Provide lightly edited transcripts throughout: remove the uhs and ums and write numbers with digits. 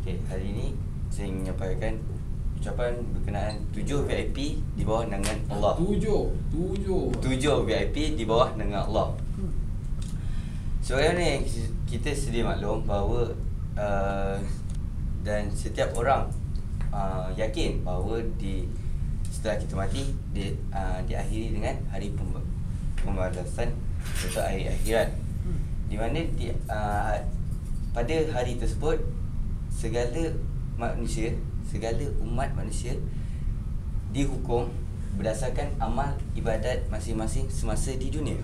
Okay, hari ini saya ingin menyampaikan ucapan berkenaan 7 VIP di bawah naungan Allah. 7 VIP di bawah naungan Allah. Sebenarnya kita sedia maklum bahawa dan setiap orang yakin bahawa setelah kita mati diakhiri dengan hari pembalasan atau hari akhirat, di mana pada hari tersebut segala umat manusia dihukum berdasarkan amal ibadat masing-masing semasa di dunia.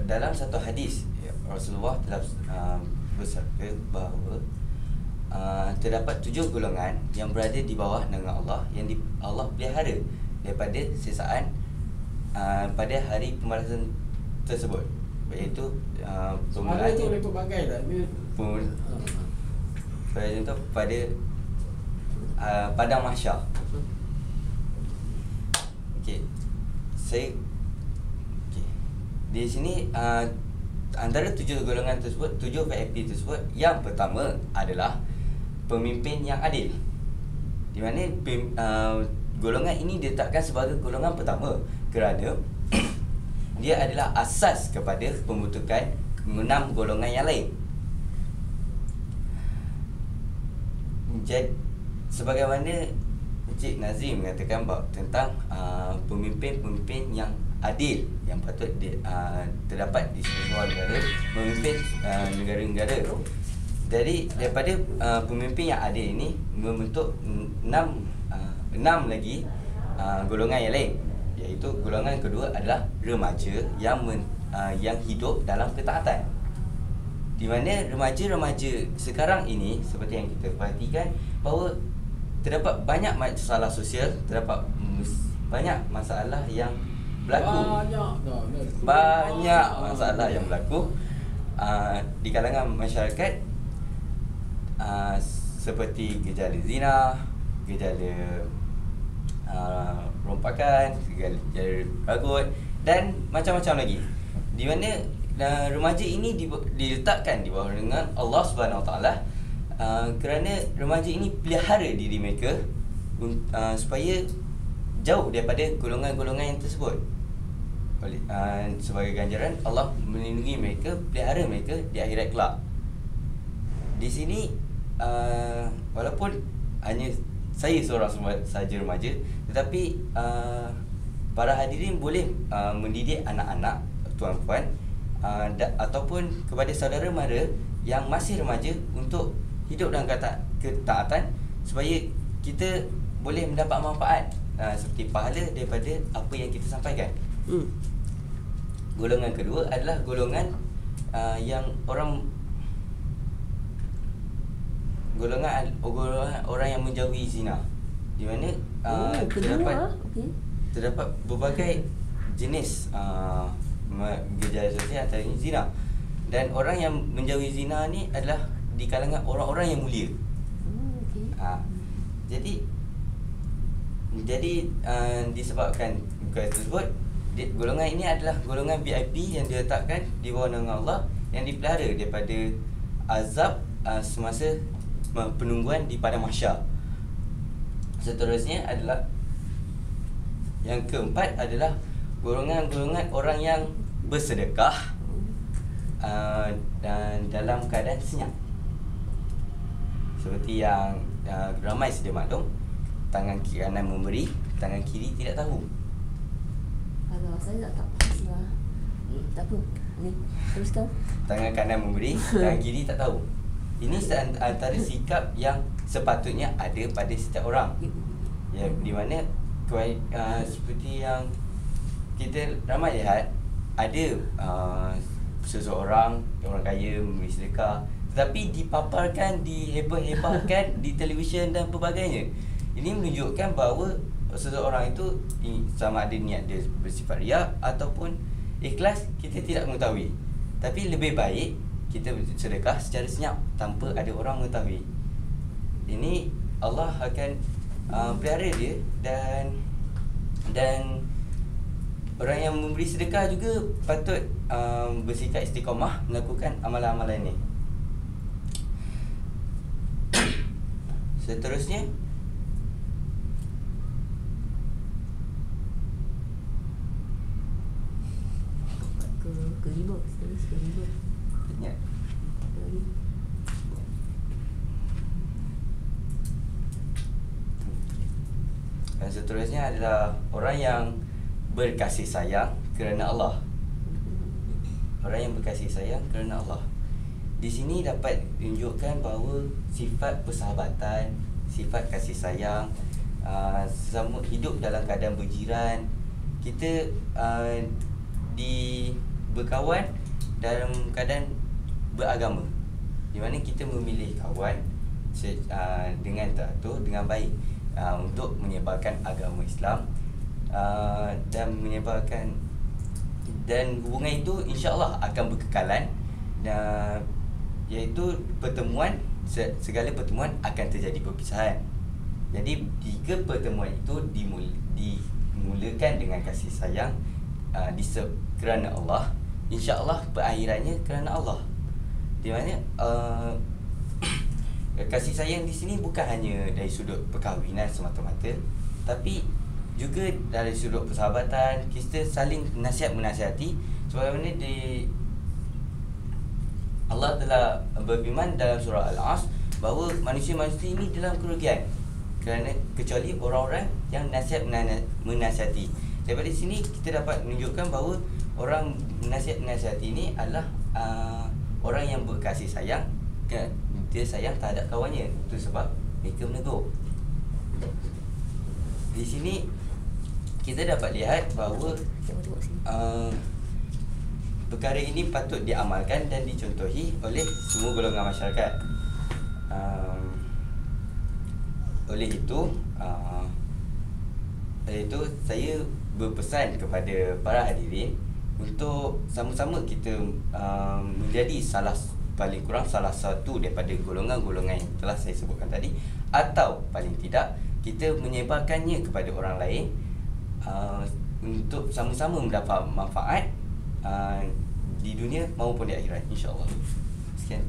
Dalam satu hadis Rasulullah telah bersabda bahawa terdapat 7 golongan yang berada di bawah naungan Allah yang Allah pelihara daripada sesaan pada hari pembalasan tersebut, iaitu Ada tu rekod bagai tak? pada contoh pada padang mahsyar. Okey. Di sini antara 7 golongan tersebut, 7 VIP tersebut, yang pertama adalah pemimpin yang adil. Di mana golongan ini diletakkan sebagai golongan pertama kerana dia adalah asas kepada pembentukan 6 golongan yang lain. Jadi sebagaimana Encik Nazim mengatakan tentang pemimpin-pemimpin yang adil yang patut terdapat di sebuah negara, memimpin negara-negara. Jadi daripada pemimpin yang adil ini membentuk 6 lagi golongan yang lain, iaitu golongan kedua adalah remaja yang hidup dalam ketaatan. Di mana remaja-remaja sekarang ini, seperti yang kita perhatikan, bahawa terdapat banyak masalah sosial, terdapat banyak masalah yang berlaku. Banyak masalah yang berlaku di kalangan masyarakat, seperti gejala zina, gejala rompakan, gejala ragut dan macam-macam lagi. Di mana remaja ini diletakkan di bawah naungan Allah Subhanahu Wa Taala kerana remaja ini pelihara diri mereka supaya jauh daripada golongan-golongan yang tersebut. Sebagai ganjaran, Allah melindungi mereka, pelihara mereka di akhirat kelak. Di sini walaupun hanya saya seorang sahaja remaja, tetapi para hadirin boleh mendidik anak-anak, tuan-puan, ataupun kepada saudara mara yang masih remaja untuk hidup dalam ketaatan, supaya kita boleh mendapat manfaat seperti pahala daripada apa yang kita sampaikan. Golongan kedua adalah golongan yang golongan orang yang menjauhi zina, di mana terdapat berbagai jenis gejala sosial, antaranya zina. Dan orang yang menjauhi zina ni adalah di kalangan orang-orang yang mulia. Jadi disebabkan perkara tersebut, golongan ini adalah golongan VIP yang diletakkan di bawah naungan Allah, yang dipelihara daripada azab semasa penungguan di padang mahsyar. Seterusnya adalah yang keempat adalah golongan-golongan orang yang bersedekah dan dalam keadaan senyap. Seperti yang ramai sedia maklum, tangan kanan memberi, tangan kiri tidak tahu. Alah, saya tak pasti lah. Tak apa. Ni, teruskan. Tangan kanan memberi, tangan kiri tak tahu. Ini antara sikap yang sepatutnya ada pada setiap orang. Ya, di mana seperti yang kita ramai lihat, ada seseorang, orang kaya memberi sedekah, tetapi dipaparkan, dihebah-hebahkan di televisyen dan pelbagainya. Ini menunjukkan bahawa seseorang itu sama ada niat dia bersifat riak ataupun ikhlas, kita tidak mengetahui. Tapi lebih baik kita sedekah secara senyap tanpa ada orang mengetahui. Ini Allah akan pelihara dia dan orang yang memberi sedekah juga patut bersikap istiqamah melakukan amalan-amalan ni. Seterusnya, Kelima, terus kelima. ya. Apa lagi? Dan seterusnya adalah orang yang berkasih sayang kerana Allah. Orang yang berkasih sayang kerana Allah. Di sini dapat tunjukkan bahawa sifat persahabatan, sifat kasih sayang, sesama hidup dalam keadaan berjiran, kita berkawan dalam keadaan beragama, di mana kita memilih kawan dengan teratur, dengan baik, untuk menyebarkan agama Islam, dan menyebarkan, dan hubungan itu insya-Allah akan berkekalan, iaitu pertemuan, segala pertemuan akan terjadi perpisahan. Jadi jika pertemuan itu dimulakan dengan kasih sayang kerana Allah, insya-Allah perakhirannya kerana Allah. Di mana kasih sayang di sini bukan hanya dari sudut perkahwinan semata-mata, tapi juga dari sudut persahabatan, kita saling menasihati, sebagaimana Allah telah berfirman dalam surah Al-Asr bahawa manusia-manusia ini dalam kerugian kerana kecuali orang-orang yang menasihati. Daripada sini kita dapat menunjukkan bahawa orang menasihati ini adalah orang yang berkasih sayang, dia sayang terhadap kawannya. Itu sebab mereka menegur. Di sini kita dapat lihat bahawa perkara ini patut diamalkan dan dicontohi oleh semua golongan masyarakat. Oleh itu saya berpesan kepada para hadirin untuk sama-sama kita menjadi paling kurang salah satu daripada golongan-golongan yang telah saya sebutkan tadi, atau paling tidak kita menyebarkannya kepada orang lain, untuk sama-sama mendapat manfaat di dunia maupun di akhirat, insya-Allah. Sekian.